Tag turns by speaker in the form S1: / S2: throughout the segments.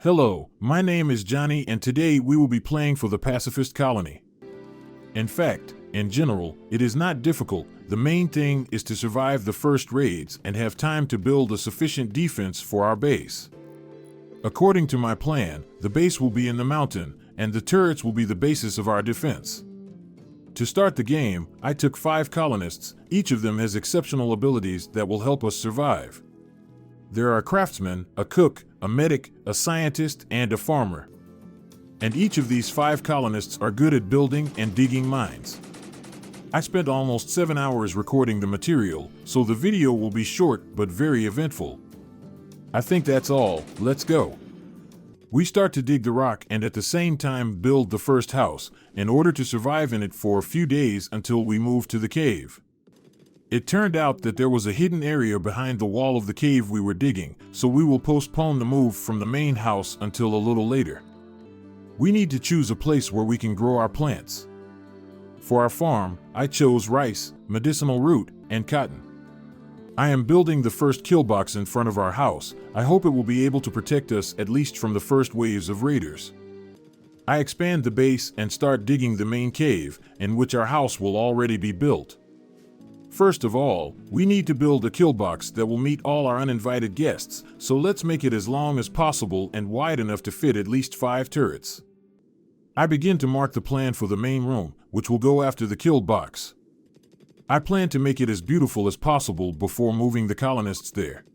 S1: Hello, my name is Johny and today we will be playing for the pacifist colony. In fact, in general, it is not difficult. The main thing is to survive the first raids and have time to build a sufficient defense for our base. According to my plan, the base will be in the mountain and the turrets will be the basis of our defense. To start the game, I took 5 colonists. Each of them has exceptional abilities that will help us survive. There are a craftsman, a cook, a medic, a scientist, and a farmer. And each of these 5 colonists are good at building and digging mines. I spent almost 7 hours recording the material, so the video will be short but very eventful. I think that's all. Let's go. We start to dig the rock and at the same time build the first house, in order to survive in it for a few days until we move to the cave. It turned out that there was a hidden area behind the wall of the cave we were digging, so we will postpone the move from the main house until a little later. We need to choose a place where we can grow our plants. For our farm, I chose rice, medicinal root, and cotton. I am building the first kill box in front of our house. I hope it will be able to protect us at least from the first waves of raiders. I expand the base and start digging the main cave, in which our house will already be built. First of all, we need to build a kill box that will meet all our uninvited guests, so let's make it as long as possible and wide enough to fit at least 5 turrets. I begin to mark the plan for the main room, which will go after the kill box. I plan to make it as beautiful as possible before moving the colonists there.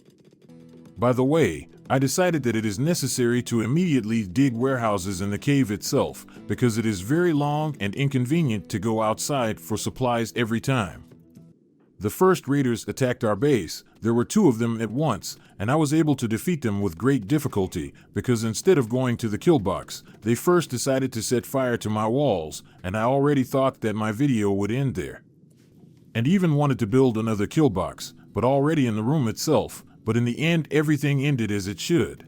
S1: By the way, I decided that it is necessary to immediately dig warehouses in the cave itself, because it is very long and inconvenient to go outside for supplies every time. The first raiders attacked our base. There were 2 of them at once, and I was able to defeat them with great difficulty because instead of going to the kill box, they first decided to set fire to my walls, and I already thought that my video would end there. And even wanted to build another kill box, but already in the room itself, but in the end everything ended as it should.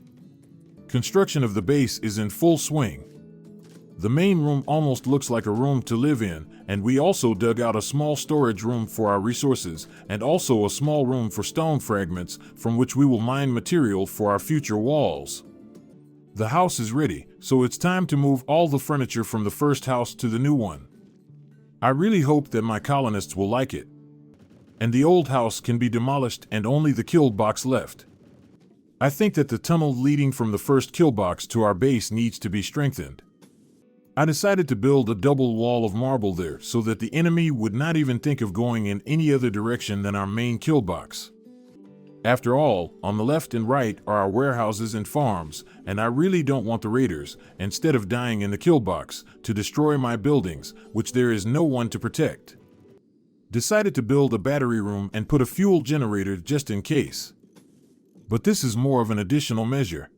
S1: Construction of the base is in full swing. The main room almost looks like a room to live in, and we also dug out a small storage room for our resources, and also a small room for stone fragments, from which we will mine material for our future walls. The house is ready, so it's time to move all the furniture from the first house to the new one. I really hope that my colonists will like it. And the old house can be demolished and only the kill box left. I think that the tunnel leading from the first kill box to our base needs to be strengthened. I decided to build a double wall of marble there so that the enemy would not even think of going in any other direction than our main kill box. After all, on the left and right are our warehouses and farms, and I really don't want the raiders, instead of dying in the kill box, to destroy my buildings, which there is no one to protect. Decided to build a battery room and put a fuel generator just in case. But this is more of an additional measure.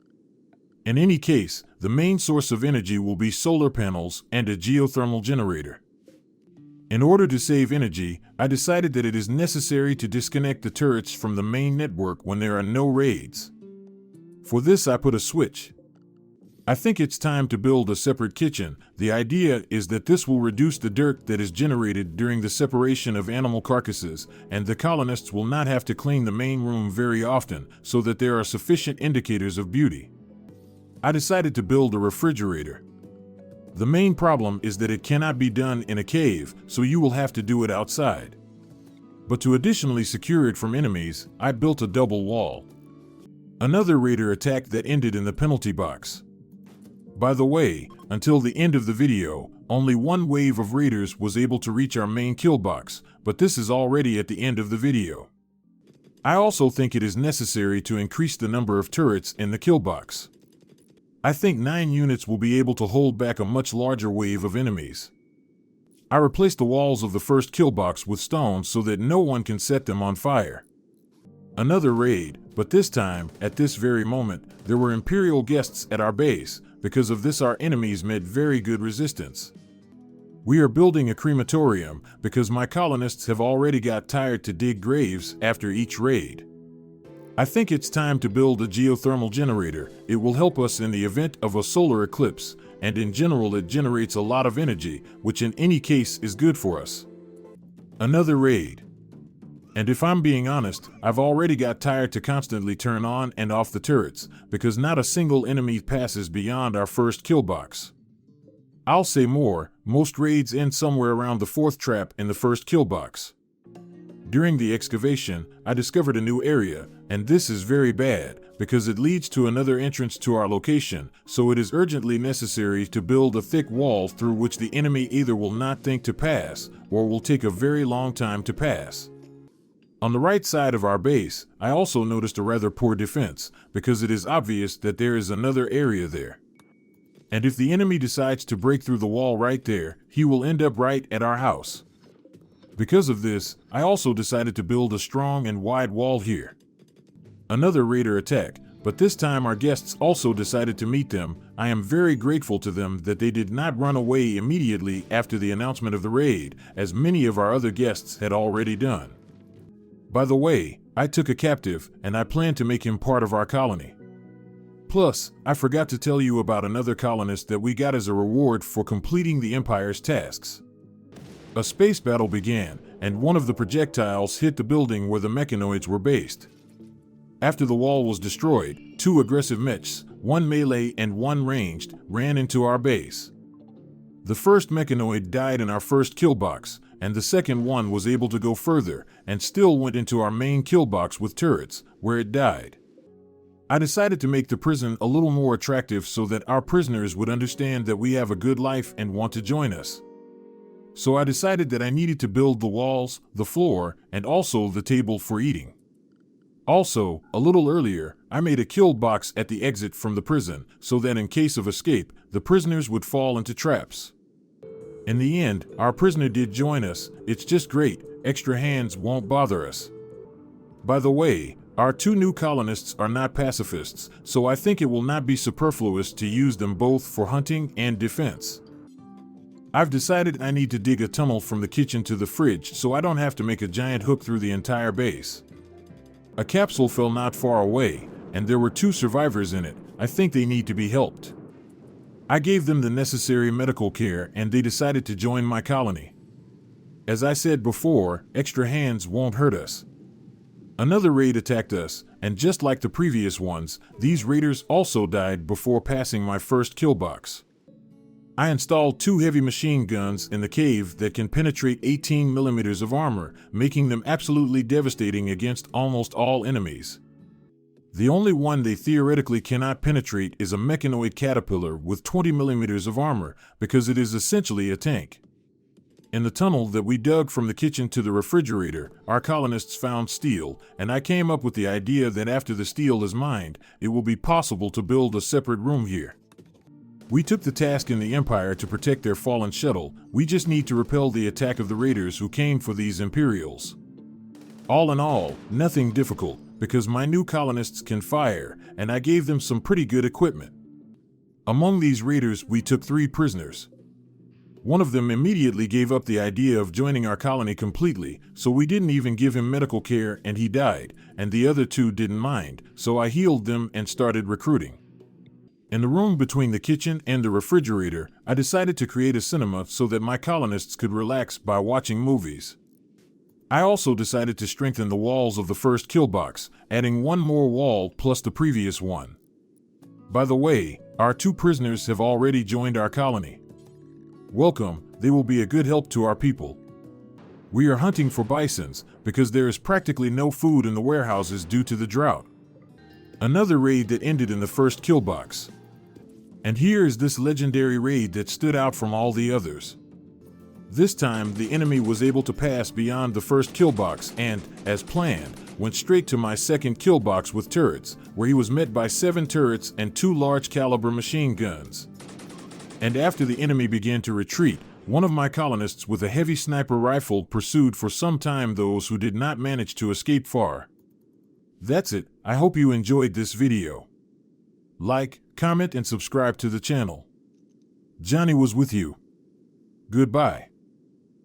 S1: In any case, the main source of energy will be solar panels and a geothermal generator. In order to save energy, I decided that it is necessary to disconnect the turrets from the main network when there are no raids. For this I put a switch. I think it's time to build a separate kitchen. The idea is that this will reduce the dirt that is generated during the separation of animal carcasses, and the colonists will not have to clean the main room very often, so that there are sufficient indicators of beauty. I decided to build a refrigerator. The main problem is that it cannot be done in a cave, so you will have to do it outside. But to additionally secure it from enemies, I built a double wall. Another raider attacked that ended in the penalty box. By the way, until the end of the video, only 1 wave of raiders was able to reach our main kill box, but this is already at the end of the video. I also think it is necessary to increase the number of turrets in the kill box. I think 9 units will be able to hold back a much larger wave of enemies. I replaced the walls of the first kill box with stones so that no one can set them on fire. Another raid, but this time, at this very moment, there were Imperial guests at our base. Because of this our enemies met very good resistance. We are building a crematorium because my colonists have already got tired to dig graves after each raid. I think it's time to build a geothermal generator. It will help us in the event of a solar eclipse, and in general it generates a lot of energy, which in any case is good for us. Another raid. And if I'm being honest, I've already got tired to constantly turn on and off the turrets, because not a single enemy passes beyond our first kill box. I'll say more, most raids end somewhere around the 4th trap in the first kill box. During the excavation, I discovered a new area, and this is very bad, because it leads to another entrance to our location, so it is urgently necessary to build a thick wall through which the enemy either will not think to pass, or will take a very long time to pass. On the right side of our base, I also noticed a rather poor defense, because it is obvious that there is another area there. And if the enemy decides to break through the wall right there, he will end up right at our house. Because of this, I also decided to build a strong and wide wall here. Another raider attack, but this time our guests also decided to meet them. I am very grateful to them that they did not run away immediately after the announcement of the raid, as many of our other guests had already done. By the way, I took a captive, and I plan to make him part of our colony. Plus, I forgot to tell you about another colonist that we got as a reward for completing the Empire's tasks. A space battle began, and one of the projectiles hit the building where the mechanoids were based. After the wall was destroyed, 2 aggressive mechs, 1 melee and 1 ranged, ran into our base. The first mechanoid died in our first kill box, and the second one was able to go further, and still went into our main kill box with turrets, where it died. I decided to make the prison a little more attractive so that our prisoners would understand that we have a good life and want to join us. So I decided that I needed to build the walls, the floor, and also the table for eating. Also, a little earlier, I made a kill box at the exit from the prison, so that in case of escape, the prisoners would fall into traps. In the end, our prisoner did join us. It's just great, extra hands won't bother us. By the way, our 2 new colonists are not pacifists, so I think it will not be superfluous to use them both for hunting and defense. I've decided I need to dig a tunnel from the kitchen to the fridge so I don't have to make a giant hook through the entire base. A capsule fell not far away, and there were 2 survivors in it. I think they need to be helped. I gave them the necessary medical care and they decided to join my colony. As I said before, extra hands won't hurt us. Another raid attacked us, and just like the previous ones, these raiders also died before passing my first kill box. I installed 2 heavy machine guns in the cave that can penetrate 18 millimeters of armor, making them absolutely devastating against almost all enemies. The only one they theoretically cannot penetrate is a mechanoid caterpillar with 20 millimeters of armor, because it is essentially a tank. In the tunnel that we dug from the kitchen to the refrigerator, our colonists found steel, and I came up with the idea that after the steel is mined, it will be possible to build a separate room here. We took the task in the Empire to protect their fallen shuttle. We just need to repel the attack of the raiders who came for these Imperials. All in all, nothing difficult, because my new colonists can fire, and I gave them some pretty good equipment. Among these raiders, we took 3 prisoners. One of them immediately gave up the idea of joining our colony completely, so we didn't even give him medical care and he died, and the other 2 didn't mind, so I healed them and started recruiting. In the room between the kitchen and the refrigerator, I decided to create a cinema so that my colonists could relax by watching movies. I also decided to strengthen the walls of the first kill box, adding 1 more wall plus the previous one. By the way, our 2 prisoners have already joined our colony. Welcome, they will be a good help to our people. We are hunting for bisons, because there is practically no food in the warehouses due to the drought. Another raid that ended in the first kill box. And here is this legendary raid that stood out from all the others. This time, the enemy was able to pass beyond the first kill box and, as planned, went straight to my second kill box with turrets, where he was met by 7 turrets and 2 large caliber machine guns. And after the enemy began to retreat, one of my colonists with a heavy sniper rifle pursued for some time those who did not manage to escape far. That's it. I hope you enjoyed this video. Like, comment, and subscribe to the channel. Johny was with you. Goodbye.